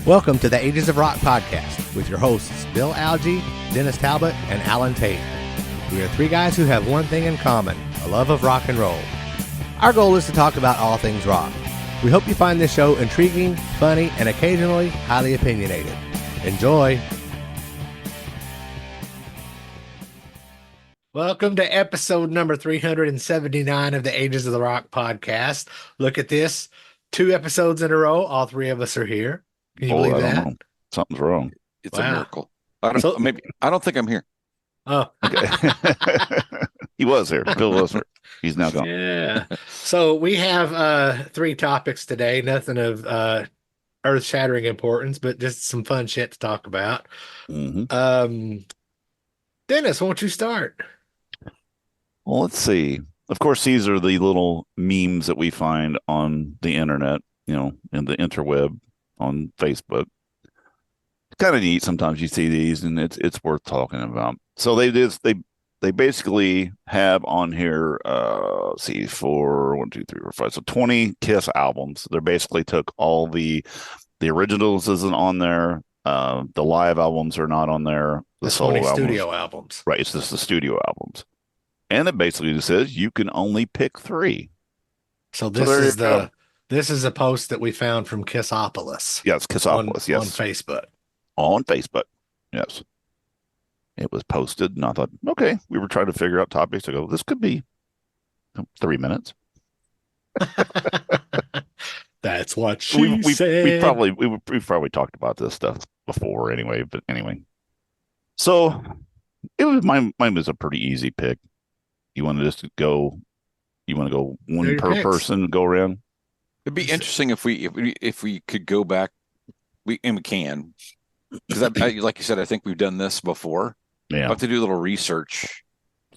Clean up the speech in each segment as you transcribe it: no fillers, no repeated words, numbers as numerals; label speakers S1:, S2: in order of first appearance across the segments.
S1: Welcome to the Ages of Rock podcast with your hosts Bill Algie, Dennis Talbot, and Alan Tate. We are three guys who have one thing in common, a love of rock and roll. Our goal is to talk about all things rock. We hope you find this show intriguing, funny, and occasionally highly opinionated. Enjoy! Welcome to episode number 379 of the Ages of the Rock podcast. Look at this. 2 episodes in a row. All 3 of us are here. Can you believe
S2: I
S1: that?
S2: don't know. Something's wrong.
S3: It's a miracle. I don't think I'm here.
S1: Oh,
S2: okay. He was here. Bill was here. He's now gone.
S1: Yeah. So we have 3 topics today. Nothing of earth-shattering importance, but just some fun shit to talk about.
S2: Mm-hmm.
S1: Dennis, won't you start?
S2: Well, let's see. Of course, these are the little memes that we find on the internet, in the interweb, on Facebook. It's kind of neat. Sometimes you see these, and it's worth talking about. So they basically have on here, let's see, 4, 1, 2, 3, 4, 5. So 20 Kiss albums. They basically took all the originals isn't on there. The live albums are not on there. The solo albums.
S1: Studio albums.
S2: Right. It's just the studio albums. And it basically says you can only pick 3.
S1: So this is a post that we found from Kissopolis.
S2: Yes, Kissopolis.
S1: On Facebook.
S2: On Facebook. Yes. It was posted, and I thought, okay, we were trying to figure out topics to go. This could be 3 minutes.
S1: That's what she said.
S2: We've probably talked about this stuff before anyway. But anyway, so mine was a pretty easy pick. You want to just go? You want to go one per person, go around?
S3: It'd be interesting if we could go back. We can, because like you said, I think we've done this before.
S2: Yeah,
S3: I'll have to do a little research.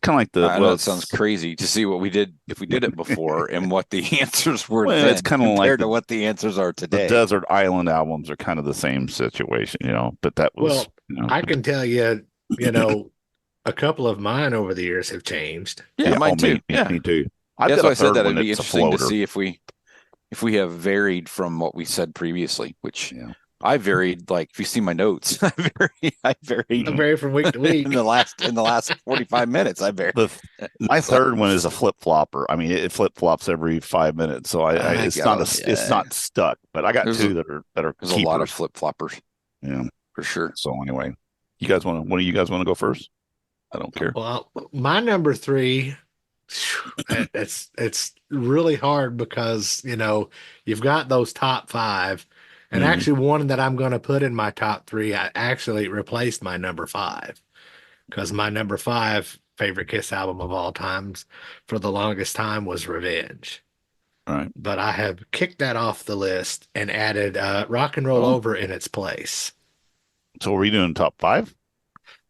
S2: Kind of like
S3: I know it sounds crazy to see what we did if we did it before and what the answers were. Then, it's kind of compared to what the answers are today.
S2: The Desert Island albums are kind of the same situation, But that was
S1: I can tell you, a couple of mine over the years have changed.
S3: Yeah, mine too.
S2: Me too.
S3: That's why I said that it'd be interesting to see if we have varied from what we said previously, which I varied. Like if you see my notes, I varied
S1: from week to week.
S3: in the last 45 minutes. I varied.
S2: My third one is a flip flopper. I mean, it flip flops every 5 minutes, so it's not stuck. But I got 2 that are
S3: There's
S2: keepers.
S3: a lot of flip floppers.
S2: Yeah,
S3: for sure.
S2: So anyway, one of you guys want to go first? I don't care.
S1: Well, my number 3, it's really hard because you've got those top 5, and actually one that I'm going to put in my top 3, I actually replaced my number 5 because my number 5 favorite Kiss album of all times for the longest time was Revenge.
S2: Right.
S1: But I have kicked that off the list and added Rock and Roll Over in its place.
S2: So are we doing top 5?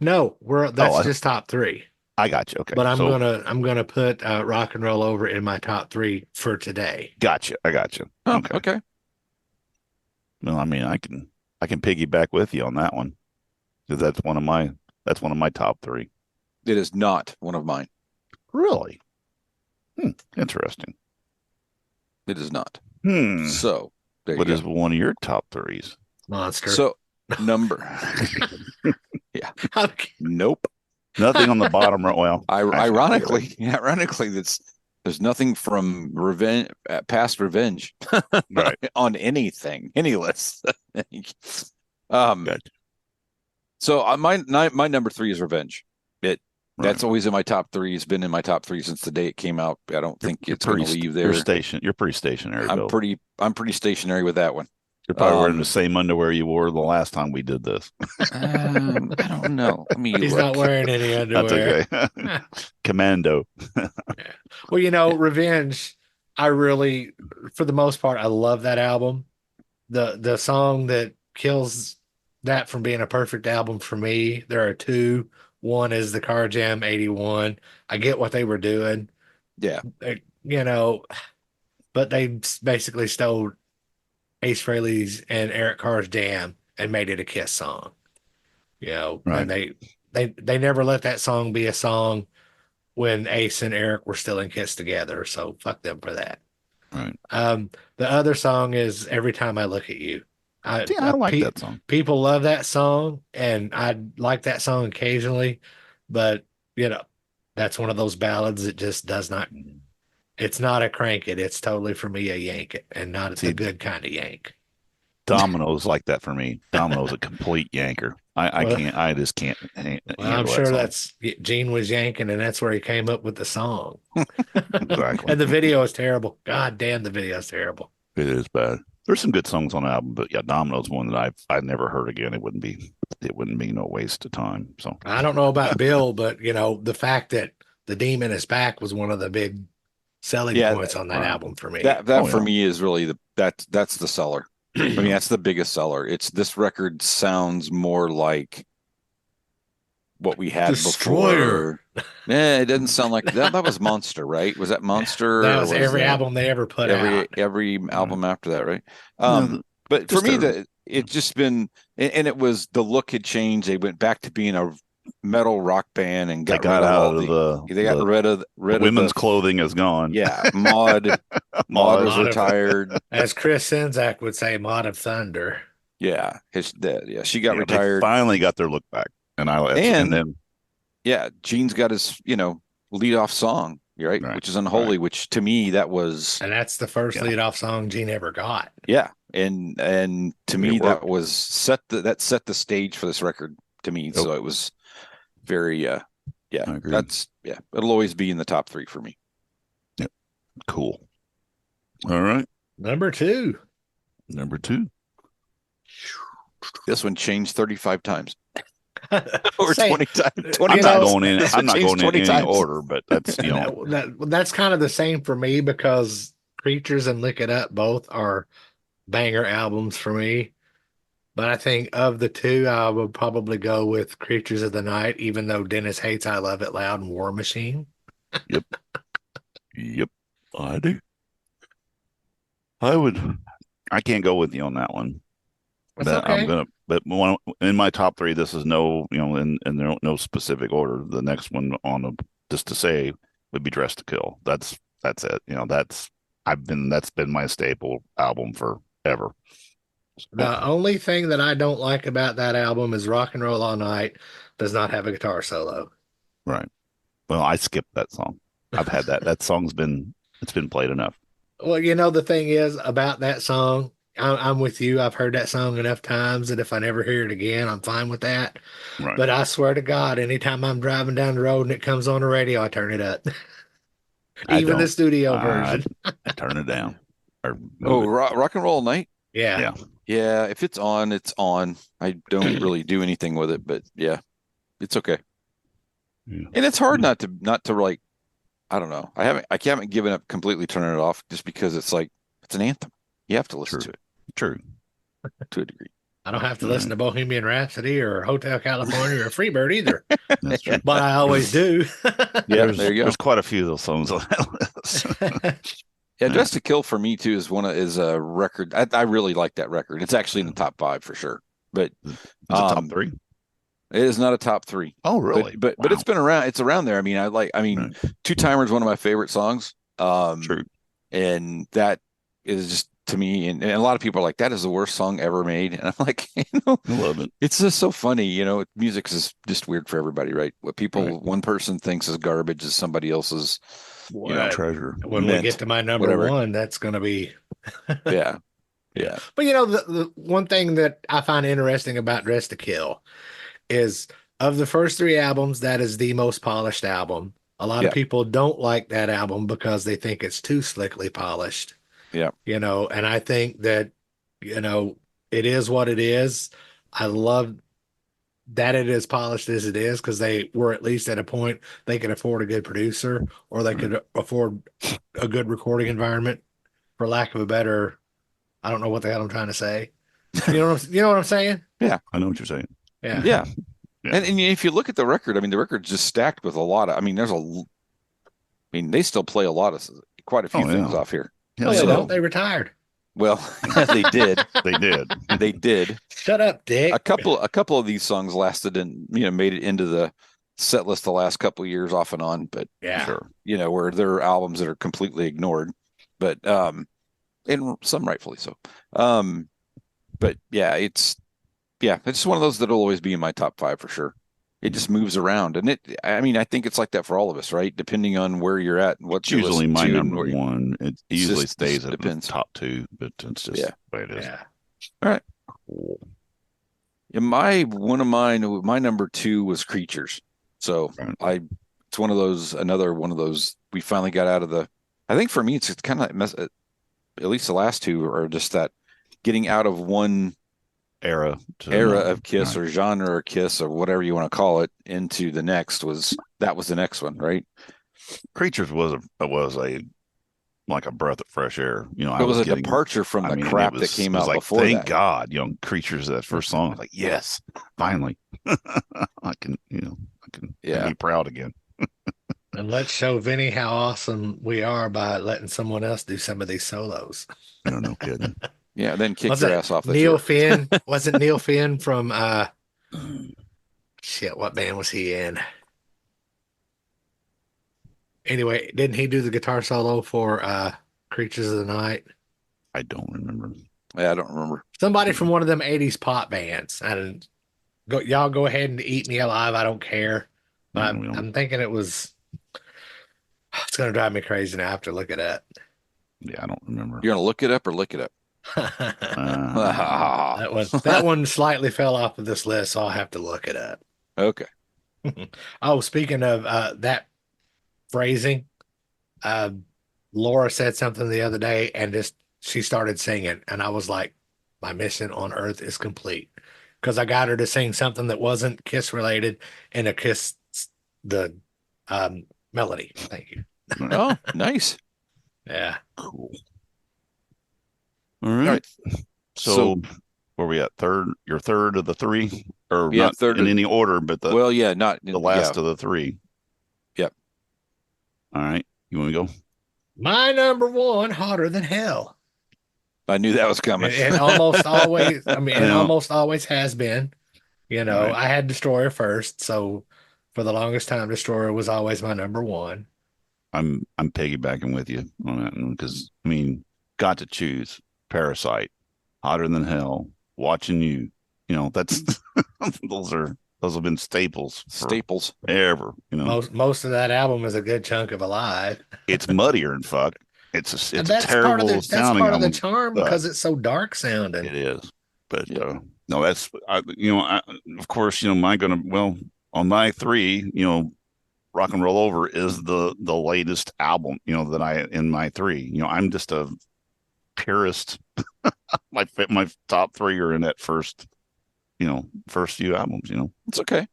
S1: No, that's just top 3.
S2: I got you. Okay,
S1: but I'm gonna put Rock and Roll Over in my top 3 for today.
S2: Gotcha. I got you.
S3: Oh, okay.
S2: Well, I mean, I can piggyback with you on that one because that's one of my top 3.
S3: It is not one of mine.
S2: Really? Interesting.
S3: It is not.
S2: So, what is one of your top 3s?
S1: Monster.
S3: So number. Yeah.
S1: Okay.
S3: Nope.
S2: Nothing on the bottom right. Well,
S3: ironically, there's nothing from Revenge, past Revenge,
S2: right,
S3: on any list.
S2: Gotcha.
S3: So my number 3 is Revenge. That's always in my top 3. It's been in my top 3 since the day it came out. I don't think it's going to leave there.
S2: You're pretty stationary.
S3: I'm pretty stationary with that one.
S2: You're probably wearing the same underwear you wore the last time we did this.
S3: I don't know. I mean,
S1: he's not wearing any underwear.
S2: That's okay. Commando.
S1: Well, Revenge, I really, for the most part, I love that album. The song that kills that from being a perfect album for me, there are 2. One is the Car Jam 81. I get what they were doing.
S3: Yeah.
S1: But they basically stole Ace Frehley's and Eric Carr's Jam and made it a Kiss song. Right. And they never let that song be a song when Ace and Eric were still in Kiss together. So fuck them for that.
S2: Right.
S1: The other song is Every Time I Look at You.
S2: I like that song.
S1: People love that song, and I like that song occasionally, but that's one of those ballads that just does not. It's not a crank it. It's totally for me a yank it, and not the good kind of yank.
S2: Domino's like that for me. Domino's a complete yanker. I just can't.
S1: I'm sure that's Gene was yanking, and that's where he came up with the song.
S2: Exactly.
S1: And the video is terrible. God damn, the video is terrible.
S2: It is bad. There's some good songs on the album, but yeah, Domino's one that I've never heard again. It wouldn't be no waste of time. So
S1: I don't know about Bill, but the fact that the demon is back was one of the big selling points on that album for me.
S3: That for me is really that's the seller. I mean, that's the biggest seller. This record sounds more like what we had
S1: Destroyer.
S3: before. It doesn't sound like that. That was Monster, right? Was that Monster?
S1: That was every album they ever put out.
S3: Every album after that, right? But for me, it's just been, and it was the look had changed. They went back to being a metal rock band and got rid of
S2: women's clothing is gone.
S3: Yeah, Maud was retired.
S1: As Chris Czynszak would say, Maud of Thunder.
S3: Yeah, she got retired.
S2: They finally got their look back, and then
S3: Gene's got his lead off song, right? Which is Unholy, which to me and
S1: that's the first lead off song Gene ever got.
S3: Yeah, and to me that was set the stage for this record to me. So it was very it'll always be in the top 3 for me.
S2: Yep. Cool. All right.
S1: Number two.
S3: This one changed 35 times. Or 20 times.
S2: 20 I'm not going in. I'm not going in any order, but that's
S1: that's kind of the same for me, because Creatures and Lick It Up both are banger albums for me. But I think of the two, I would probably go with Creatures of the Night, even though Dennis hates I Love It Loud and War Machine.
S2: Yep. I do. I can't go with you on that one.
S1: Okay.
S2: But in my top 3, this is no specific order. The next one just to say would be Dress to Kill. That's it. That's been my staple album forever.
S1: The only thing that I don't like about that album is Rock and Roll All Night does not have a guitar solo.
S2: Right. Well, I skipped that song. I've had that. That song's been played enough.
S1: Well, the thing is about that song, I'm with you. I've heard that song enough times that if I never hear it again, I'm fine with that.
S2: Right.
S1: But I swear to God, anytime I'm driving down the road and it comes on the radio, I turn it up. Even the studio version.
S2: I turn it down.
S3: Rock and Roll All Night?
S1: Yeah.
S3: Yeah, if it's on, it's on. I don't really do anything with it, but yeah, it's okay. Yeah. And it's hard not to like, I don't know. I haven't given up completely turning it off, just because it's like, it's an anthem. You have to listen to it.
S2: True.
S3: To a degree.
S1: I don't have to listen to Bohemian Rhapsody or Hotel California or Freebird either.
S2: That's true.
S1: But I always do.
S3: Yeah, there you go.
S2: There's quite a few of those songs on that list.
S3: Yeah, Dress to Kill for me too is a record. I really like that record. It's actually in the top 5 for sure. But
S2: it's a top 3.
S3: It is not a top 3.
S2: Oh, really?
S3: But it's been around. It's around there. I mean, Two Timer is one of my favorite songs.
S2: True.
S3: And that is just, to me, and a lot of people are like, that is the worst song ever made. And I'm like,
S2: I love it.
S3: It's just so funny. Music is just weird for everybody, right? What one person thinks is garbage is somebody else's
S2: treasure.
S1: When we get to my number 1, that's going to be.
S3: Yeah.
S1: But the one thing that I find interesting about Dress to Kill is, of the first 3 albums, that is the most polished album. A lot of people don't like that album because they think it's too slickly polished.
S3: Yeah.
S1: And I think that, it is what it is. I love that it is polished as it is, because they were at least at a point they could afford a good producer, or they could afford a good recording environment, for lack of a better, I don't know what the hell I'm trying to say. You know what I'm saying?
S2: Yeah, I know what you're saying.
S3: Yeah. And if you look at the record, the record's just stacked with a lot of, they still play quite a few things off here.
S1: Yeah, they retired.
S3: Well, they did.
S2: They did.
S1: Shut up, Dick.
S3: A couple of these songs lasted and made it into the set list the last couple of years off and on. But
S2: sure,
S3: where there are albums that are completely ignored, but and some rightfully so. But it's just one of those that'll always be in my top 5 for sure. It just moves around, and I think it's like that for all of us, right? Depending on where you're at and what
S2: It's
S3: you're
S2: usually my
S3: listening to
S2: number one. It usually stays at the top 2, but it's just the way it is.
S1: Yeah.
S3: All right.
S2: Cool.
S3: Yeah, my number 2 was Creatures. So it's another one of those we finally got out of the. I think for me, it's kind of at least the last 2 are just that getting out of one
S2: era
S3: of Kiss or genre or Kiss or whatever you want to call it into the next was the next one, right?
S2: Creatures was like a breath of fresh air.
S3: It was a departure from the crap that came out before
S2: thank God, Creatures, that first song. I was like, yes, finally. I can be proud again.
S1: And let's show Vinny how awesome we are by letting someone else do some of these solos.
S2: No kidding.
S3: Yeah, then kick their ass off the
S1: Neil
S3: tour.
S1: Finn. Wasn't Neil Finn from what band was he in? Anyway, didn't he do the guitar solo for Creatures of the Night?
S2: I don't remember.
S3: Yeah, I don't remember.
S1: Somebody from one of them 80s pop bands. Y'all go ahead and eat me alive. I don't care. But I'm thinking it was. It's going to drive me crazy now. I have to look it up.
S2: Yeah, I don't remember.
S3: You're going to look it up or lick it up?
S1: That one slightly fell off of this list, so I'll have to look it up.
S3: Okay.
S1: Oh, speaking of that phrasing, Laura said something the other day, and she started singing, and I was like, my mission on Earth is complete, because I got her to sing something that wasn't Kiss related in a Kiss the melody. Thank you.
S3: Oh, nice.
S1: Yeah.
S2: Cool. All right. So where are we at? Your third of the 3, or not third in any order, but
S3: not
S2: the last of the 3.
S3: Yep.
S2: All right. You want to go?
S1: My number 1, Hotter Than Hell.
S3: I knew that was coming.
S1: It almost always. It almost always has been. Right. I had Destroyer first, so for the longest time, Destroyer was always my number 1.
S2: I'm piggybacking with you on that one because got to choose Parasite, Hotter Than Hell, Watching You. That's those have been staples ever.
S1: Most of that album is a good chunk of Alive.
S2: It's muddier than fuck. It's a
S1: sounding
S2: terrible
S1: that's part
S2: album,
S1: of the charm because it's so dark sounding.
S2: It is, but no, that's of course on my 3, Rock and Roll Over is the latest album, that in my 3. I'm just a purist. my top 3 are in that first few albums.
S3: It's okay.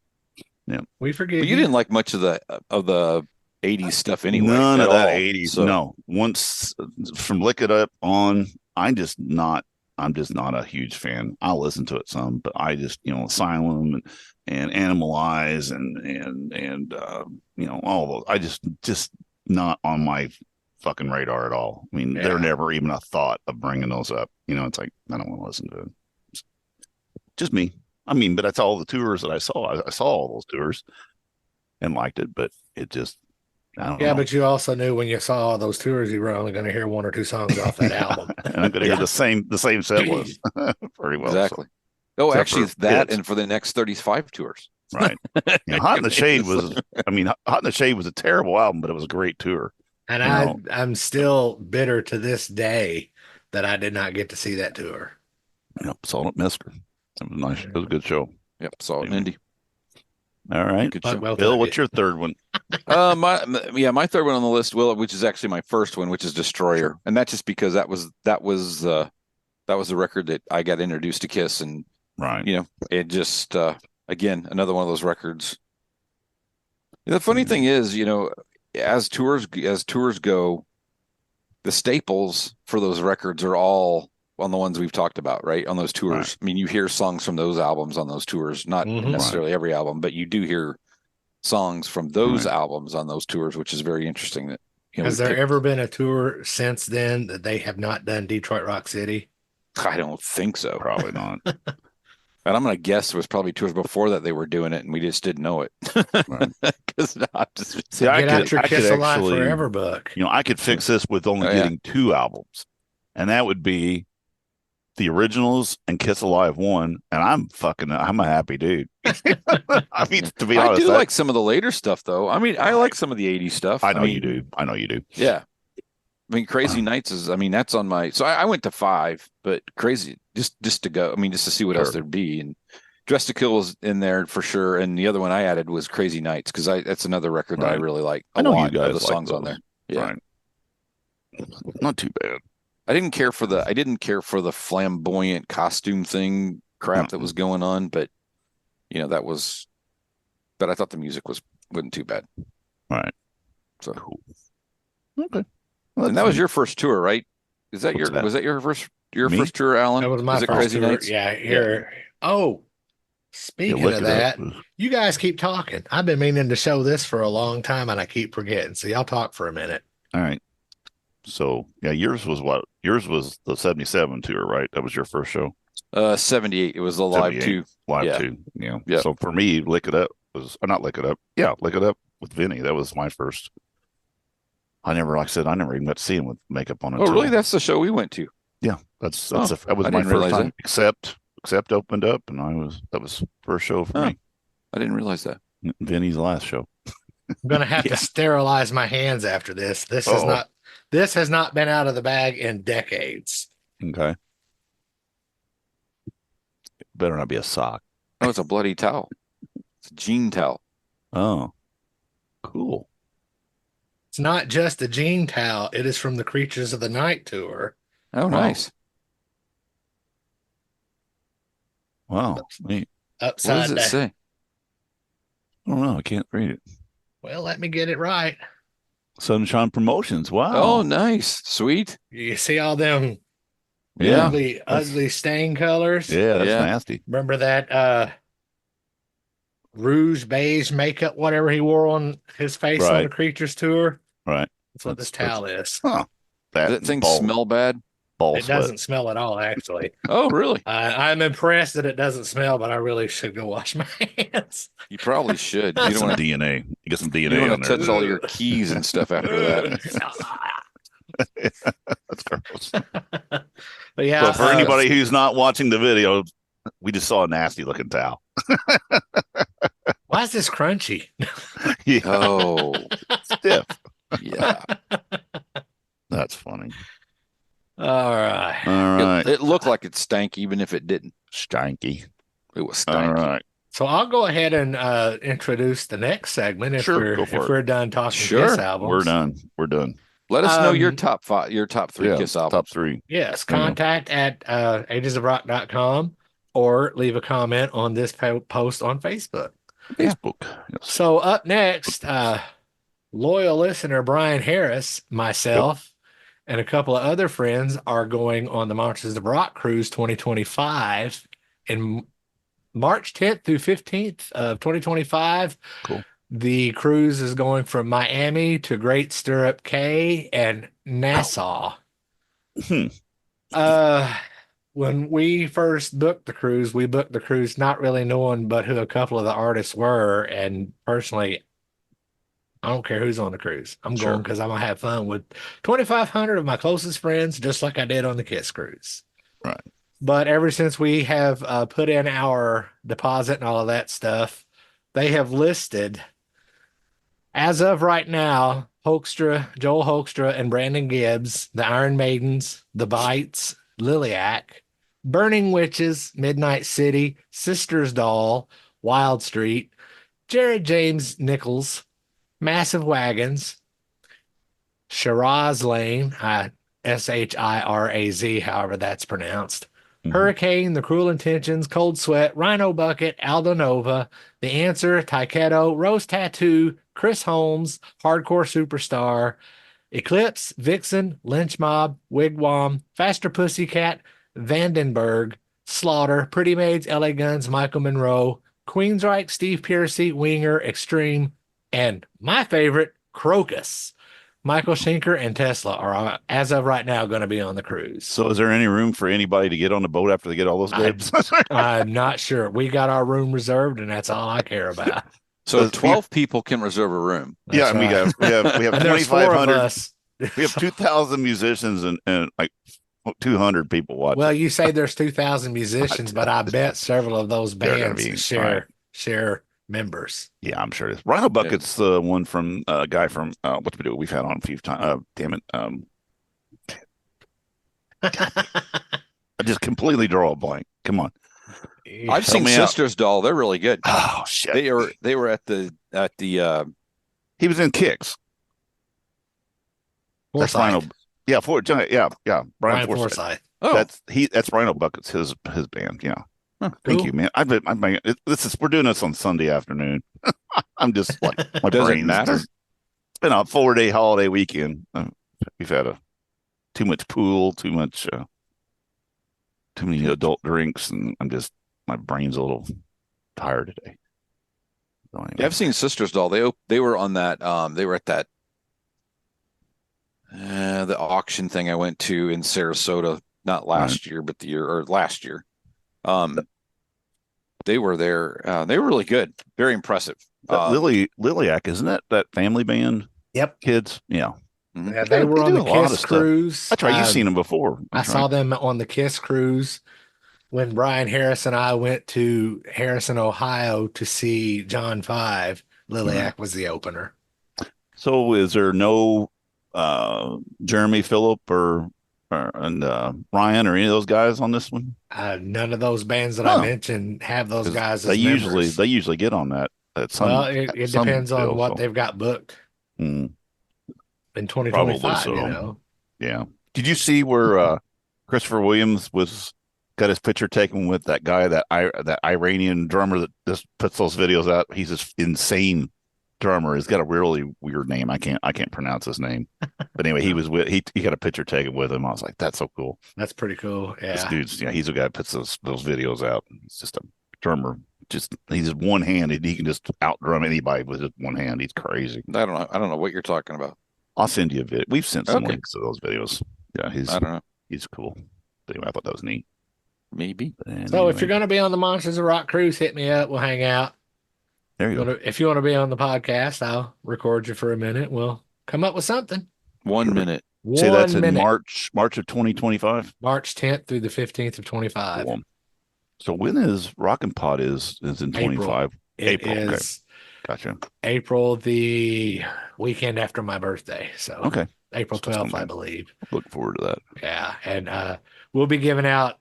S2: Yeah,
S1: we forgive.
S3: But you didn't like much of the 80s stuff anyway.
S2: None of that 80s. So. No, once from Lick It Up on, I'm just not a huge fan. I'll listen to it some, but I just Asylum and Animalize and all those. I just not on my fucking radar at all. They're never even a thought of bringing those up. It's like I don't want to listen to it. It's just me. But that's all the tours that I saw. I saw all those tours and liked it, but it just I don't know.
S1: But you also knew when you saw all those tours, you were only going to hear 1 or 2 songs off that album.
S2: And I'm going to hear the same set list very well.
S3: Exactly. So. Actually, it's that, and for the next 35 tours.
S2: Right. Hot in the Shade was. Hot in the Shade was a terrible album, but it was a great tour.
S1: And I'm still bitter to this day that I did not get to see that tour.
S2: Yep, saw it at Mesker. It was nice. It was a good show.
S3: Yep, saw it in Indy.
S2: All right,
S3: good show.
S2: Well, Bill, what's your third one?
S3: My third one on the list, which is actually my first one, which is Destroyer, and that's just because that was the record that I got introduced to Kiss, and it just again another one of those records. The funny thing is, as tours go, the staples for those records are all on the ones we've talked about, right? On those tours. Right. You hear songs from those albums on those tours, not necessarily every album, but you do hear songs from those albums on those tours, which is very interesting. That
S1: has there ever been a tour since then that they have not done Detroit Rock City?
S3: I don't think so.
S2: Probably not.
S3: And I'm going to guess there was probably tours before that they were doing it, and we just didn't know it. Because
S1: I could Alive Forever book.
S2: I could fix this with only getting 2 albums, and that would be the originals and Kiss Alive 1, and I'm a happy dude. I mean, to be honest,
S3: I do like some of the later stuff, though. I mean, I like some of the 80s stuff.
S2: I know you do. I know you do.
S3: Yeah. I mean, Crazy Nights that's on my, so I went to 5, but Crazy, just to go, I mean, just to see what else there'd be. And Dress to Kill was in there for sure. And the other one I added was Crazy Nights, because that's another record that I really like.
S2: I know
S3: lot
S2: you guys
S3: of the
S2: like
S3: songs
S2: those.
S3: on there. Yeah.
S2: Right. Not too bad.
S3: I didn't care for the flamboyant costume thing crap that was going on, but but I thought the music wasn't too bad.
S2: Right.
S3: So
S2: cool. Okay.
S3: Well, and that was your first tour, right? Was that your first tour, Alan?
S1: That was my first
S3: Crazy
S1: tour.
S3: Nights?
S1: Yeah, here. Yeah. Oh, speaking of that, you guys keep talking. I've been meaning to show this for a long time, and I keep forgetting. So y'all talk for a minute.
S2: All right. So yeah, yours was what? Yours was the 77 tour, right? That was your first show.
S3: 78. It was the Live 2.
S2: Live 2. Yeah. Yep. So for me, Lick It Up was not Lick It Up. Yeah, Lick It Up with Vinny. That was my first. I never even got to see him with makeup on.
S3: Oh, really? That's the show we went to.
S2: Yeah, that was my first time. Except opened up, and that was first show for me.
S3: I didn't realize that.
S2: Vinny's last show.
S1: I'm gonna have to sterilize my hands after this. This has not been out of the bag in decades.
S2: Okay. Better not be a sock.
S3: Oh, it's a bloody towel. It's a jean towel.
S2: Oh, cool.
S1: It's not just a jean towel. It is from the Creatures of the Night tour.
S3: Oh, nice.
S2: Wow. Neat.
S1: Upside
S3: what does it say?
S2: I don't know. I can't read it.
S1: Well, let me get it right.
S2: Sunshine Promotions. Wow.
S3: Oh, nice. Sweet.
S1: You see all them
S3: Yeah.
S1: ugly stain colors?
S2: Yeah, that's nasty.
S1: Remember that rouge beige makeup, whatever he wore on his face on the Creatures tour?
S2: Right.
S1: That's what this towel is.
S2: Huh.
S3: Does that thing smell bad?
S1: It doesn't smell at all, actually.
S3: Oh, really?
S1: I'm impressed that it doesn't smell, but I really should go wash my hands.
S3: You probably should.
S2: You don't want DNA. You get some DNA.
S3: You don't
S2: on
S3: want to
S2: there.
S3: touch all your keys and stuff after that.
S2: That's gross.
S1: But yeah.
S2: So for anybody who's not watching the video, we just saw a nasty looking towel.
S1: Why is this crunchy?
S2: Yeah.
S3: Oh,
S2: stiff.
S3: Yeah.
S2: That's funny.
S1: All right.
S2: All right.
S3: It looked like it stank, even if it didn't.
S2: Stanky.
S3: It was stanky.
S2: All right.
S1: So I'll go ahead and introduce the next segment if we're done talking Kiss albums.
S2: We're done.
S3: Let us know your top 5, your top 3 Kiss albums.
S2: Top 3.
S1: Yes. Contact at agesofrock.com or leave a comment on this post on Facebook.
S2: Facebook. Yes.
S1: So up next, loyal listener Brian Harris, myself, and a couple of other friends are going on the Monsters of Rock Cruise 2025 in March 10th through 15th of 2025.
S2: Cool.
S1: The cruise is going from Miami to Great Stirrup Cay and Nassau. When we first booked the cruise, we booked the cruise not really knowing but who a couple of the artists were. And personally, I don't care who's on the cruise. I'm going because I'm going to have fun with 2,500 of my closest friends, just like I did on the Kiss cruise.
S2: Right.
S1: But ever since we have put in our deposit and all of that stuff, they have listed, as of right now, Joel Hoekstra and Brandon Gibbs, the Iron Maidens, the Bites, Liliac, Burning Witches, Midnight City, Sisters Doll, Wild Street, Jared James Nichols, Massive Wagons, Shiraz Lane, Shiraz, however that's pronounced, Hurricane, The Cruel Intentions, Cold Sweat, Rhino Bucket, Aldo Nova, The Answer, Taiketo, Rose Tattoo, Chris Holmes, Hardcore Superstar, Eclipse, Vixen, Lynch Mob, Wigwam, Faster Pussycat, Vandenberg, Slaughter, Pretty Maids, LA Guns, Michael Monroe, Queensryche, Steve Piercy, Winger, Extreme, and my favorite, Crocus. Michael Schenker and Tesla are, as of right now, going to be on the cruise.
S2: So is there any room for anybody to get on the boat after they get all those babes?
S1: I'm not sure. We got our room reserved, and that's all I care about.
S3: So 12 people can reserve a room.
S2: That's right. we have 2,500.
S1: us.
S2: We have 2,000 musicians and like 200 people watch
S1: Well,
S2: it.
S1: you say there's 2,000 musicians, but I bet several of those
S2: They're gonna
S1: bands
S2: be
S1: share members.
S2: Yeah, I'm sure it is. Rhino Bucket's the one from a guy from what's we do? We've had on a few times. Damn it. I just completely draw a blank. Come on.
S3: I've
S2: Help
S3: seen
S2: me out.
S3: Sisters Doll. They're really good.
S2: Oh shit.
S3: They were at the
S2: He was in Kicks. That's Rhino.
S1: Forsyth.
S2: Yeah, Brian
S1: Brian
S2: Forsyth.
S1: Forsyth.
S3: oh
S2: That's Rhino Bucket's his band. Yeah.
S3: Huh,
S2: Thank
S1: cool.
S2: you, man. We're doing this on Sunday afternoon. I'm just like my
S3: Does it
S2: brain's
S3: matter?
S2: just it's been a 4-day holiday weekend. We've had too much pool, too many adult drinks, and my brain's a little tired today. So anyway.
S3: Yeah, I've seen Sisters Doll. They were on that. They were at that the auction thing I went to in Sarasota, not last year, but the year or last year. They were there. They were really good. Very impressive.
S2: Liliac, isn't that family band?
S1: Yep.
S2: Kids, yeah.
S3: Mhm.
S1: Yeah, they were on
S2: do
S1: the
S2: a lot
S1: Kiss
S2: of stuff.
S1: cruise.
S2: That's right. You've seen them before.
S1: I saw them on the Kiss cruise when Brian Harris and I went to Harrison, Ohio to see John 5. Liliac was the opener.
S2: So is there no Jeremy Phillip and Ryan or any of those guys on this one?
S1: None of those bands that I mentioned have those
S2: 'Cause
S1: guys
S2: they
S1: as members.
S2: usually get on that.
S1: Well, it depends on what
S2: so.
S1: they've got booked
S2: Mm,
S1: in
S2: probably
S1: 2025,
S2: so.
S1: you know.
S2: Yeah. Did you see where Christopher Williams got his picture taken with that guy, that Iranian drummer that just puts those videos out? He's this insane drummer. He's got a really weird name. I can't pronounce his name. But anyway, he got a picture taken with him. I was like, that's so cool.
S1: That's pretty cool.
S2: This
S1: Yeah.
S2: dude's he's the guy that puts those videos out. He's just a drummer. He's one handed. He can just out drum anybody with just one hand. He's crazy.
S3: I don't know what you're talking about.
S2: I'll send you a video. We've sent some
S3: Okay.
S2: links to those videos. Yeah,
S3: I don't know.
S2: he's cool. But anyway, I thought that was neat.
S3: Maybe.
S1: So if you're going to be on the Monsters of Rock cruise, hit me up. We'll hang out.
S2: There you go.
S1: If you want to be on the podcast, I'll record you for a minute. We'll come up with something.
S3: 1 minute.
S2: Say that's in
S1: minute.
S2: March of 2025.
S1: March 10th through the 15th of 25.
S2: Cool. So when is Rockin' Pod is in 25?
S1: April. It
S2: okay.
S1: is
S2: Gotcha.
S1: April, the weekend after my birthday. So
S2: Okay.
S1: April
S2: So it's
S1: 12th, I
S2: coming.
S1: believe.
S2: Look forward to that.
S1: Yeah. And we'll be giving out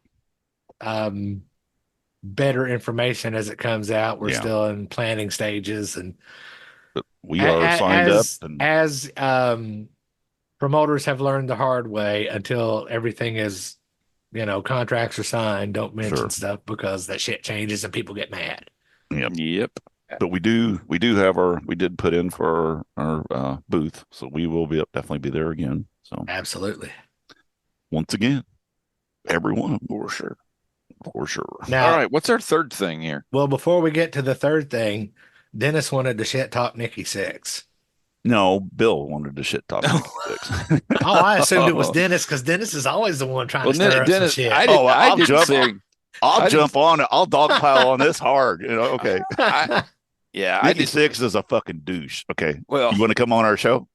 S1: better information as it comes out. We're still in planning stages, and
S2: But we are signed up. And
S1: as promoters have learned the hard way, until everything is, contracts are signed, don't mention stuff because that shit changes and people get mad.
S3: Yep.
S2: But we did put in for our booth, so we will definitely be there again. So
S1: Absolutely.
S2: once again, everyone
S3: For sure.
S1: Now,
S3: All right. What's our third thing here?
S1: well, before we get to the third thing, Dennis wanted to shit talk Nikki Sixx.
S2: No, Bill wanted to shit talk.
S1: Oh, I assumed it was Dennis because Dennis is always the one trying to stir up some
S3: Dennis,
S1: shit.
S3: I didn't say.
S2: I'll jump on it. I'll dogpile on this hard. Okay.
S3: Yeah,
S2: Nikki Sixx is a fucking douche. Okay.
S3: Well,
S2: You want to come on our show?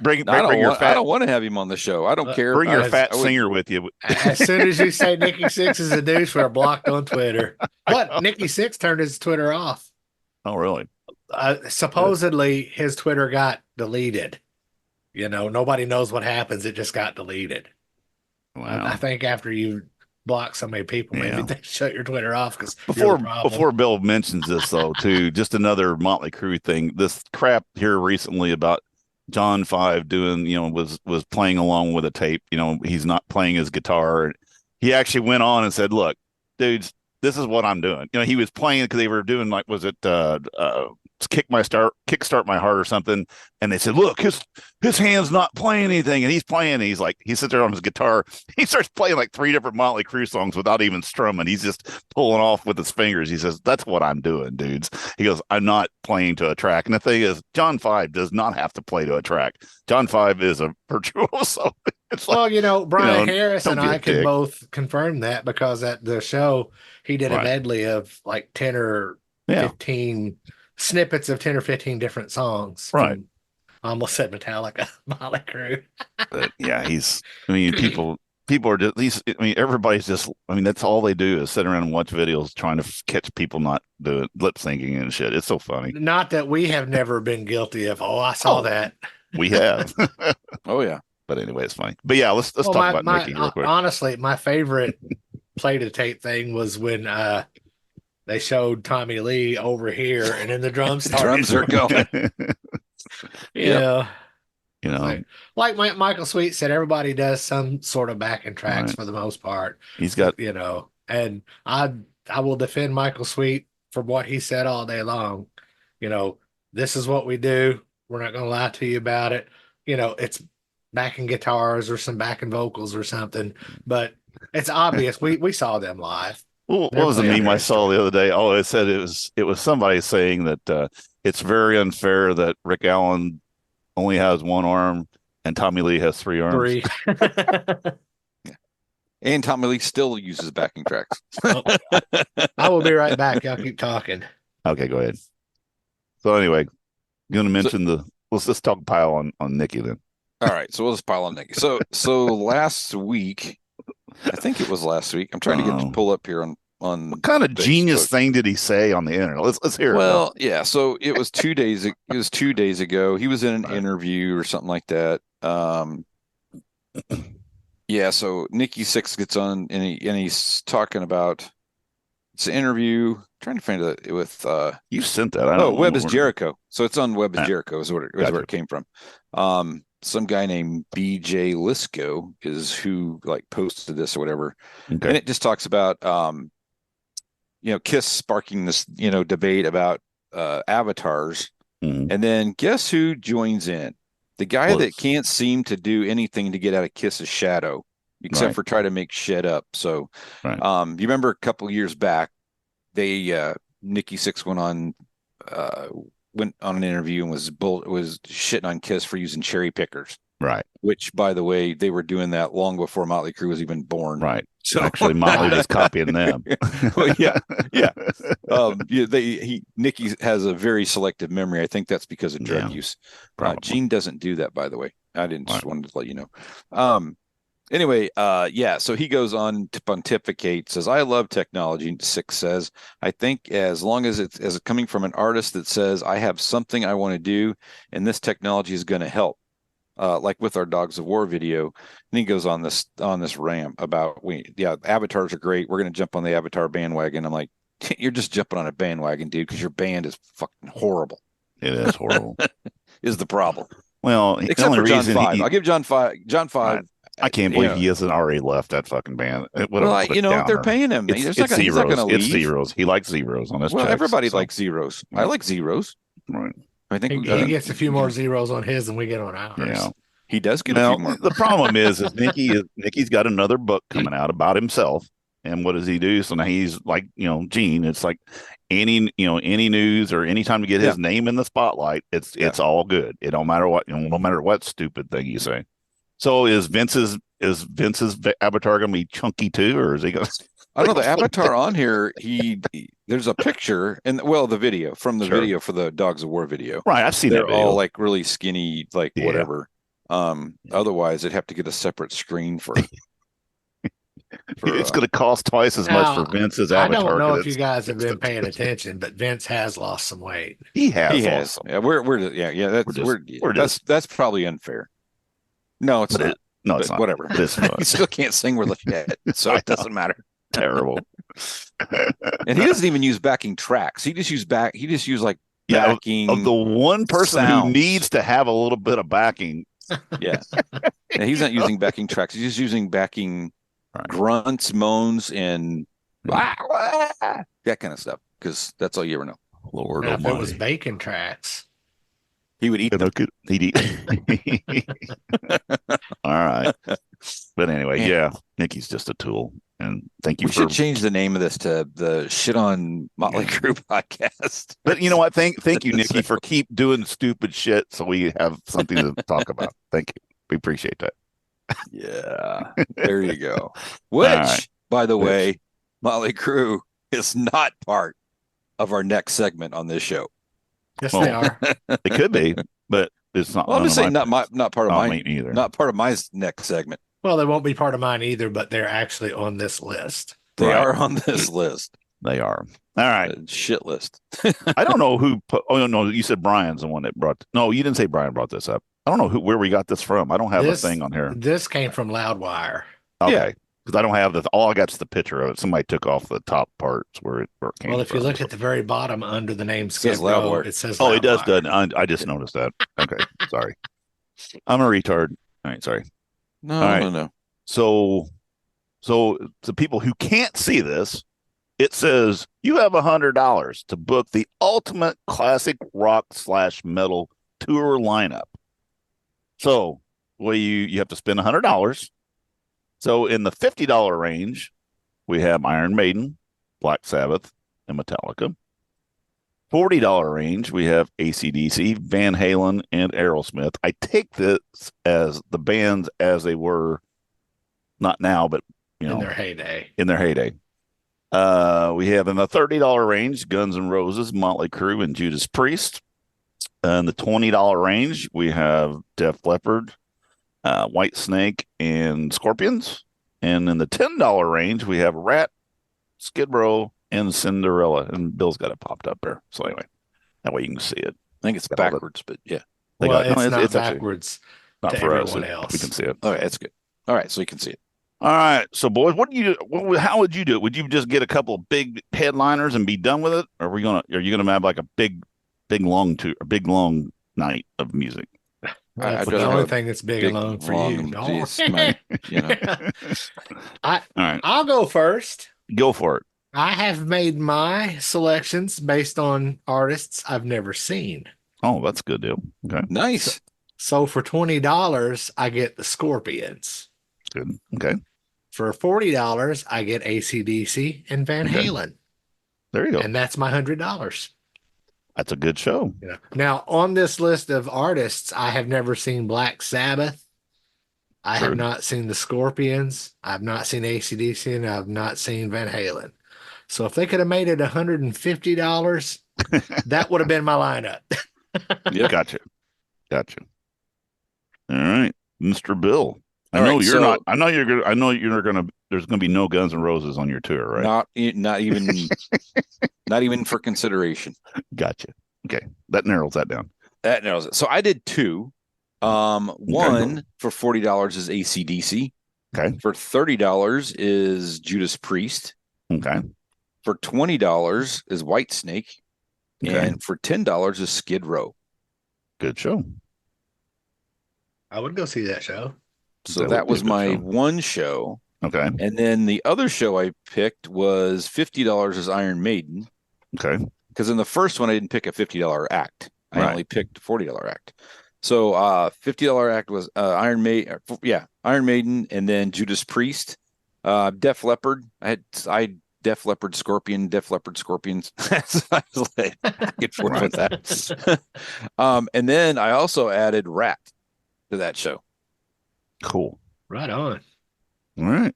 S2: bring
S3: I
S2: your fat.
S3: I don't want to have him on the show. I don't care.
S2: Bring your
S3: I
S2: fat
S3: would-
S2: singer with you.
S1: As soon as you say Nikki Sixx is a douche, we're blocked on Twitter. What? Nikki Sixx turned his Twitter off.
S2: Oh, really?
S1: Supposedly his Twitter got deleted. Nobody knows what happens. It just got deleted.
S2: Wow.
S1: I think after you block so many people, maybe they shut your Twitter off because
S2: Before Bill mentions this though, too, just another Motley Crue thing. This crap here recently about John 5 doing, was playing along with a tape. He's not playing his guitar. He actually went on and said, "Look, dudes, this is what I'm doing." He was playing because they were doing kickstart my heart or something, and they said, "Look, his hand's not playing anything," and he's playing. And he's like, he sits there on his guitar. He starts playing like 3 different Motley Crue songs without even strumming. He's just pulling off with his fingers. He says, "That's what I'm doing, dudes." He goes, "I'm not playing to a track." And the thing is, John 5 does not have to play to a track. John 5 is a virtuoso. It's like,
S1: Brian Harris
S2: don't
S1: and
S2: be a
S1: I can
S2: dick.
S1: both confirm that because at the show he did a medley of like 10 or 15 snippets of 10 or 15 different songs.
S2: Right.
S1: I almost said Metallica, Motley Crue.
S2: But yeah, people, people are just these. I mean, everybody's just. I mean, that's all they do is sit around and watch videos trying to catch people not doing lip syncing and shit. It's so funny.
S1: Not that we have never been guilty of. Oh, I saw that.
S2: We have.
S3: Oh yeah.
S2: But anyway, it's funny. But yeah, let's talk about Nikki real quick.
S1: Honestly, my favorite play to tape thing was when they showed Tommy Lee over here, and then the drums started.
S3: Drums are going.
S1: Yeah.
S2: You know,
S1: like Michael Sweet said, everybody does some sort of backing tracks for the most part.
S2: He's got,
S1: you know, and I will defend Michael Sweet for what he said all day long. You know, this is what we do. We're not going to lie to you about it. You know, it's backing guitars or some backing vocals or something, but it's obvious. We saw them live.
S2: What was the meme I saw the other day? Oh, it said it was somebody saying that it's very unfair that Rick Allen only has one arm and Tommy Lee has three arms.
S1: Three.
S3: And Tommy Lee still uses backing tracks.
S1: I will be right back. Y'all keep talking.
S2: Okay, go ahead. So anyway, going to mention let's talk pile on Nikki then.
S3: All right, so we'll just pile on Nikki. So last week, I think it was last week. I'm trying to get to pull up here on
S2: what kind of
S3: Facebook.
S2: Genius thing did he say on the internet? Let's hear it.
S3: Well, yeah. So it was 2 days. It was 2 days ago. He was in an interview or something like that. Yeah. So Nikki Sixx gets on and he's talking about it's an interview. I'm trying to find it with.
S2: You sent that. I don't know.
S3: Web is Jericho. So it's on Web is Jericho. Is where
S2: Gotcha.
S3: it came from. Some guy named BJ Lisco is who like posted this or whatever, and it just talks about Kiss sparking this debate about avatars, and then guess who joins in? The guy that can't seem to do anything to get out of Kiss's shadow except for try to make shit up. So you remember a couple years back they Nikki Sixx went on an interview and was shitting on Kiss for using cherry pickers. Right. Which, by the way, they were doing that long before Motley Crue was even born.
S2: Right. So actually, Motley was copying them.
S3: Well, yeah. Nikki has a very selective memory. I think that's because of drug use. Gene doesn't do that, by the way. I didn't just wanted to let you know. Anyway, so he goes on to pontificate, says, I love technology, Sixx says. I think as long as it's coming from an artist that says, I have something I want to do, and this technology is going to help, like with our Dogs of War video. And he goes on this rant about, avatars are great. We're going to jump on the avatar bandwagon. I'm like, you're just jumping on a bandwagon, dude, because your band is fucking horrible.
S2: It is horrible.
S3: Is the problem.
S2: Well,
S3: except for John 5. I'll give John 5.
S2: I can't believe he hasn't already left that fucking band.
S3: They're paying him.
S2: It's zeros. It's zeros. He likes zeros on his checks.
S3: Everybody likes zeros. I like zeros.
S2: Right.
S1: I think he gets a few more zeros on his than we get on ours.
S2: Yeah.
S3: He does get a few more.
S2: The problem is Nikki's got another book coming out about himself. And what does he do? So now he's like, Gene, it's like any news or any time to get his name in the spotlight, it's all good. It don't matter what, no matter what stupid thing you say. So is Vince's avatar going to be chunky too, or is he going to?
S3: I don't know. The avatar on here, there's a picture and the video from the video for the Dogs of War video.
S2: Right, I've seen that video.
S3: They're all like really skinny, like whatever. Otherwise, they'd have to get a separate screen for
S2: it's going to cost twice as much for Vince's avatar.
S1: I don't know if you guys have been paying attention, but Vince has lost some weight.
S2: He has.
S3: Yeah, that's probably unfair. No, it's not.
S2: No, it's not.
S3: Whatever. He still can't sing with a shit, so it doesn't matter.
S2: Terrible.
S3: And he doesn't even use backing tracks. He just used backing
S2: of the one person
S3: sounds.
S2: who needs to have a little bit of backing.
S3: Yeah. And he's not using backing tracks. He's just using backing grunts, moans, and that kind of stuff, because that's all you ever know.
S2: Lord
S1: now, if
S2: Almighty.
S1: it was bacon tracks,
S3: he would eat them.
S2: He'd eat. All right. But anyway, Nikki's just a tool. And thank you
S3: we should change the name of this to the Shit on Motley Crue podcast.
S2: But you know what? Thank you, Nikki, for keep doing stupid shit so we have something to talk about. Thank you. We appreciate that.
S3: Yeah. There you go. Which, by the way, Motley Crue is not part of our next segment on this show.
S1: Yes, they are.
S2: It could be, but it's not.
S3: Well, I'm just saying not part of
S2: me either.
S3: Not part of my next segment.
S1: Well, they won't be part of mine either, but they're actually on this list.
S3: They
S2: Right.
S3: are on this list.
S2: They are. All right.
S3: Shit list.
S2: I don't know who put, oh no, you said Brian's the one that brought, no, you didn't say Brian brought this up. I don't know where we got this from. I don't have a thing on here.
S1: This came from Loudwire.
S2: Okay.
S3: Yeah.
S2: Because I don't have all I got is the picture of it. Somebody took off the top parts where it came
S1: Well, if
S2: from.
S1: you look at the very bottom under the name
S3: says
S1: Skid Row,
S3: Loudwire.
S1: it says
S2: Oh, it does,
S1: Loudwire.
S2: doesn't. I just noticed that. Okay. Sorry. I'm a retard. All right. Sorry.
S3: No,
S2: All right.
S3: no.
S2: So the people who can't see this, it says you have $100 to book the ultimate classic rock / metal tour lineup. So, well, you have to spend $100. So in the $50 range, we have Iron Maiden, Black Sabbath, and Metallica. $40 range, we have AC/DC, Van Halen, and Aerosmith. I take this as the bands as they were, not now, but
S1: in their heyday.
S2: In their heyday. We have in the $30 range, Guns N' Roses, Motley Crue, and Judas Priest. In the $20 range, we have Def Leppard, White Snake, and Scorpions. And in the $10 range, we have Rat, Skid Row, and Cinderella. And Bill's got it popped up there. So anyway, that way you can see it.
S3: I think it's backwards, but yeah.
S1: Well, it's not backwards.
S2: Not
S1: to
S2: for us.
S1: everyone else.
S2: We can see it.
S3: Okay, that's good. All right, so you can see it.
S2: All right, so boys, what do you do? How would you do it? Would you just get a couple of big headliners and be done with it, or are you gonna have like a big long night of music?
S1: Well, the only thing that's big and long for you.
S2: All right,
S1: I'll go first.
S2: Go for it.
S1: I have made my selections based on artists I've never seen.
S2: Oh, that's a good deal. Okay,
S3: nice.
S1: So for $20, I get the Scorpions.
S2: Good. Okay.
S1: For $40, I get AC/DC and Van Halen.
S2: There you go.
S1: And that's my $100.
S2: That's a good show.
S1: Yeah. Now, on this list of artists, I have never seen Black Sabbath. I have not seen the Scorpions. I've not seen AC/DC, and I've not seen Van Halen. So if they could have made it $150, that would have been my lineup.
S2: Yeah, gotcha. All right, Mr. Bill. I know you're gonna. There's gonna be no Guns N' Roses on your tour, right?
S3: Not even not even for consideration.
S2: Gotcha. Okay, that narrows that down.
S3: That narrows it. So I did two. One for $40 is AC/DC.
S2: Okay.
S3: For $30 is Judas Priest.
S2: Okay.
S3: For $20 is White Snake.
S2: Okay.
S3: And for $10 is Skid Row.
S2: Good show.
S1: I would go see that show.
S3: So that was my one show.
S2: Okay.
S3: And then the other show I picked was $50 is Iron Maiden.
S2: Okay.
S3: Because in the first one, I didn't pick a $50 act. I only picked a $40 act. So $50 act was Iron Maiden. Yeah, Iron Maiden, and then Judas Priest, Def Leppard. I Def Leppard Scorpion, Def Leppard Scorpions. I was like, get forward with that. And then I also added Rat to that show.
S2: Cool.
S1: Right on.
S2: All right.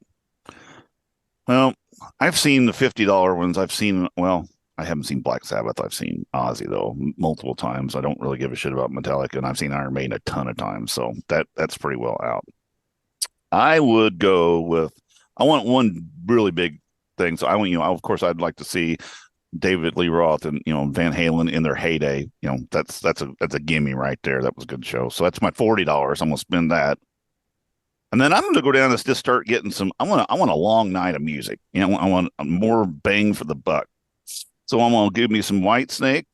S2: Well, I've seen the $50 ones. I haven't seen Black Sabbath. I've seen Ozzy though multiple times. I don't really give a shit about Metallica, and I've seen Iron Maiden a ton of times. So that's pretty well out. I would go with. I want one really big thing. So of course, I'd like to see David Lee Roth and Van Halen in their heyday. That's a gimme right there. That was a good show. So that's my $40. I'm gonna spend that. And then I'm going to go down and just start getting some. I want a long night of music. I want more bang for the buck. So I'm going to give me some White Snake,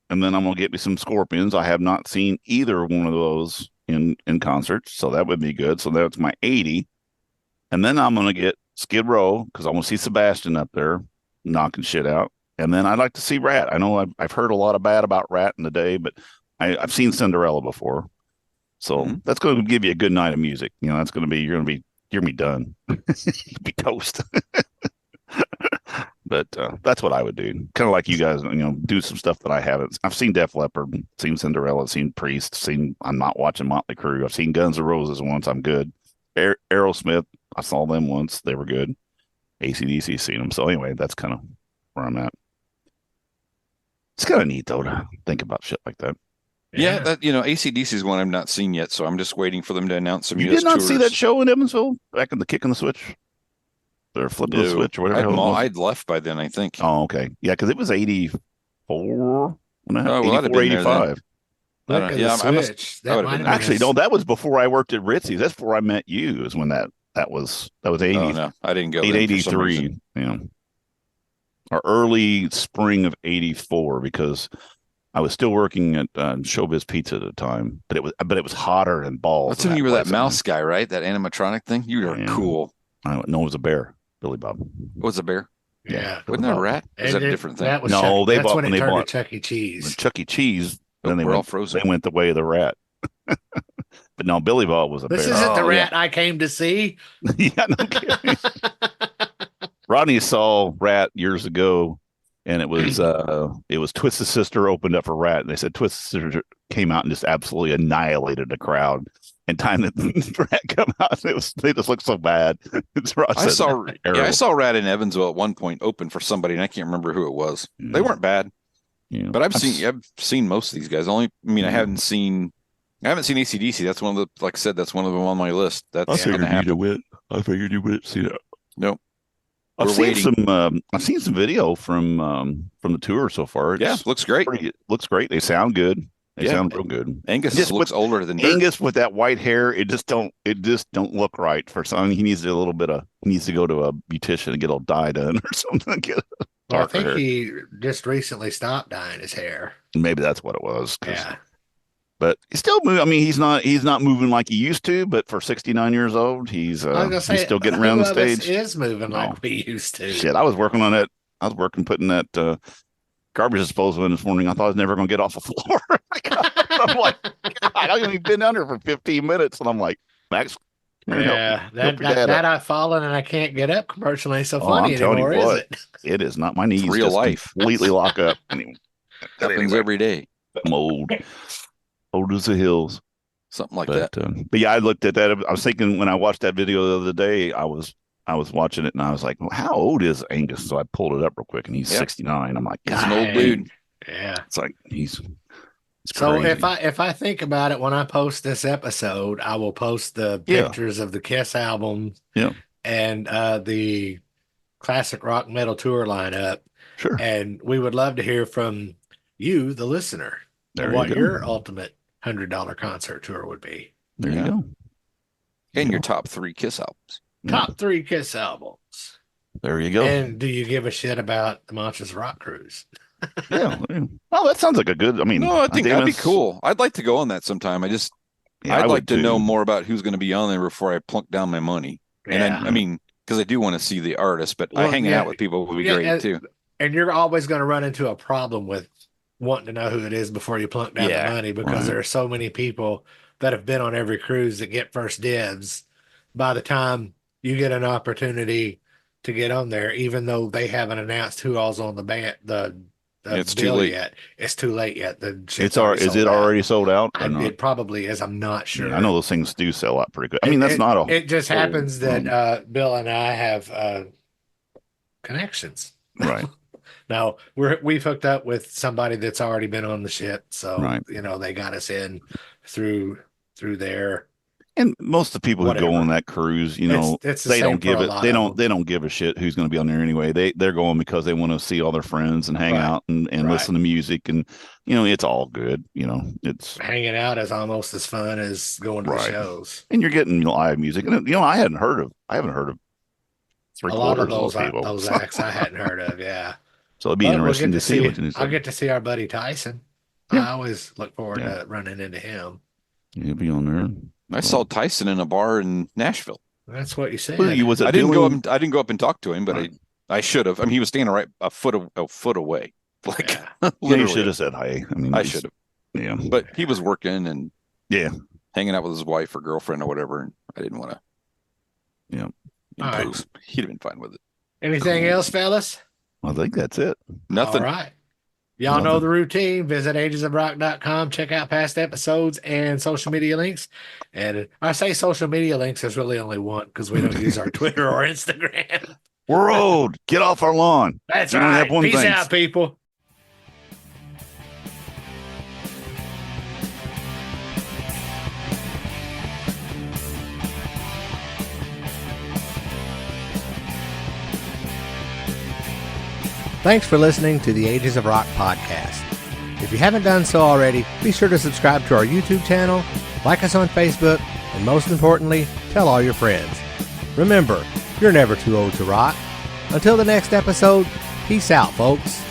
S2: and then I'm going to get me some Scorpions. I have not seen either one of those in concert, so that would be good. So that's my 80. And then I'm going to get Skid Row because I want to see Sebastian up there knocking shit out. And then I'd like to see Rat. I know I've heard a lot of bad about Rat in the day, but I've seen Cinderella before. So that's going to give you a good night of music. That's going to be, you're going to be done. Be toast. But that's what I would do. Kind of like you guys, do some stuff that I haven't. I've seen Def Leppard, seen Cinderella, seen Priest, I'm not watching Motley Crue. I've seen Guns N' Roses once. I'm good. Aerosmith, I saw them once. They were good. AC/DC, seen them. So anyway, that's kind of where I'm at. It's kind of neat though to think about shit like that.
S3: Yeah, that AC/DC is one I've not seen yet, so I'm just waiting for them to announce some
S2: You
S3: US
S2: did not
S3: tours.
S2: see that show in Evansville back in the Kick and the Switch? Or flipping the switch or whatever.
S3: I'd left by then, I think.
S2: Oh, okay. Yeah, because it was 84 when I
S3: Oh, well, I'd have
S2: 84,
S3: been there
S2: 85.
S3: I don't know. Yeah, I must. That would have been there.
S2: Actually, no, that was before I worked at Ritzy's. That's before I met you. Is when that was 80.
S3: Oh no, I didn't go.
S2: 883. Yeah, or early spring of 84 because I was still working at Showbiz Pizza at the time, but it was hotter than balls.
S3: That's when you were that mouse guy, right? That animatronic thing. You were cool.
S2: I don't know. It was a bear, Billy Bob.
S3: What's a bear?
S1: Yeah,
S3: wasn't that a rat? Is that a different thing?
S1: That was
S2: no,
S1: they bought when they bought Chuck E. Cheese.
S2: Chuck E. Cheese. Then they
S3: were all frozen.
S2: They went the way of the rat. But no, Billy Bob was a bear.
S1: This isn't the rat I came to see.
S2: Yeah, no kidding. Rodney saw Rat years ago, and it was Twisted Sister opened up for Rat, and they said Twisted Sister came out and just absolutely annihilated the crowd. And time that Rat come out, they just looked so bad.
S3: I saw Rat in Evansville at one point open for somebody, and I can't remember who it was. Yeah. They weren't bad. Yeah. But I've seen most of these guys. I haven't seen AC/DC. That's one of the, like I said, that's one of them on my list. That's
S2: I figured you would see that.
S3: Nope.
S2: I've seen some video from the tour so far.
S3: Looks great.
S2: Looks great. They sound good. They sound real good.
S3: Angus looks older than
S2: Angus with that white hair. It just don't look right for some. He needs to go to a beautician and get a dye done or something.
S1: I think he just recently stopped dyeing his hair.
S2: Maybe that's what it was.
S1: Yeah.
S2: But he's still moving. I mean, he's not moving like he used to. But for 69 years old, he's still getting around the stage.
S1: Is moving like we used to.
S2: Shit, I was working on it. I was putting that garbage disposal in this morning. I thought I was never going to get off the floor. I'm like, God, I've only been under for 15 minutes, and I'm like, Max.
S1: Yeah, that I've fallen and I can't get up commercial ain't so funny anymore, is it?
S2: It is not. My knees
S3: real
S2: just
S3: life
S2: completely lock up.
S3: Happens every day.
S2: I'm old as the hills,
S3: something like that.
S2: But yeah, I looked at that. I was thinking when I watched that video the other day, I was watching it and I was like, well, how old is Angus? So I pulled it up real quick and he's 69. I'm like,
S3: he's an old dude.
S1: Yeah,
S2: it's like he's.
S1: So crazy. if I think about it, when I post this episode, I will post the pictures of the Kiss album, and the classic rock metal tour lineup.
S2: Sure.
S1: And we would love to hear from you, the listener, what your ultimate $100 concert tour would be.
S2: There you go.
S3: And your top 3 Kiss albums.
S1: Top 3 Kiss albums.
S2: There you go.
S1: And do you give a shit about the Monsters Rock Cruise?
S2: Yeah. Well, that sounds like a good. I mean,
S3: no, I think that'd be cool. I'd like to go on that sometime. I'd like to know more about who's going to be on there before I plunk down my money.
S1: Yeah.
S3: And because I do want to see the artist, but hanging out with people would be great too.
S1: And you're always going to run into a problem with wanting to know who it is before you plunk down the money, because there are so many people that have been on every cruise that get first dibs. By the time you get an opportunity to get on there, even though they haven't announced who all's on the band, it's too late yet. It's too late yet. Is
S2: it already sold out?
S1: It probably is. I'm not sure.
S2: Yeah, I know those things do sell out pretty good. I mean,
S1: It just happens that Bill and I have connections.
S2: Right.
S1: Now we've hooked up with somebody that's already been on the ship, so they got us in through there.
S2: And most of the people who go on that cruise, they don't give it. They don't give a shit who's going to be on there anyway. They're going because they want to see all their friends and hang out and listen to music, and it's all good. It's
S1: hanging out is almost as fun as going to the shows.
S2: And you're getting live music, and I haven't heard of
S1: a lot of those acts I hadn't heard of. Yeah.
S2: So it'd be interesting to see.
S1: I'll get to see our buddy Tyson. Yeah. I always look forward to running into him.
S2: He'll be on there.
S3: I saw Tyson in a bar in Nashville.
S1: That's what you said.
S3: I didn't go up and talk to him, but I should have. I mean, he was standing right a foot away. Like,
S2: you should have said hi. I mean,
S3: I should have.
S2: Yeah,
S3: but he was working and
S2: hanging
S3: out with his wife or girlfriend or whatever, and I didn't want to.
S2: Yeah,
S3: impose. He'd have been fine with it.
S1: Anything else, fellas?
S2: I think that's it.
S3: Nothing.
S1: All right. Y'all know the routine. Visit agesofrock.com. Check out past episodes and social media links. And I say social media links, there's really only one because we don't use our Twitter or Instagram.
S2: We're old. Get off our lawn.
S1: That's right. Peace out, people. Thanks for listening to the Ages of Rock podcast. If you haven't done so already, be sure to subscribe to our YouTube channel, like us on Facebook, and most importantly, tell all your friends. Remember, you're never too old to rock. Until the next episode, peace out, folks.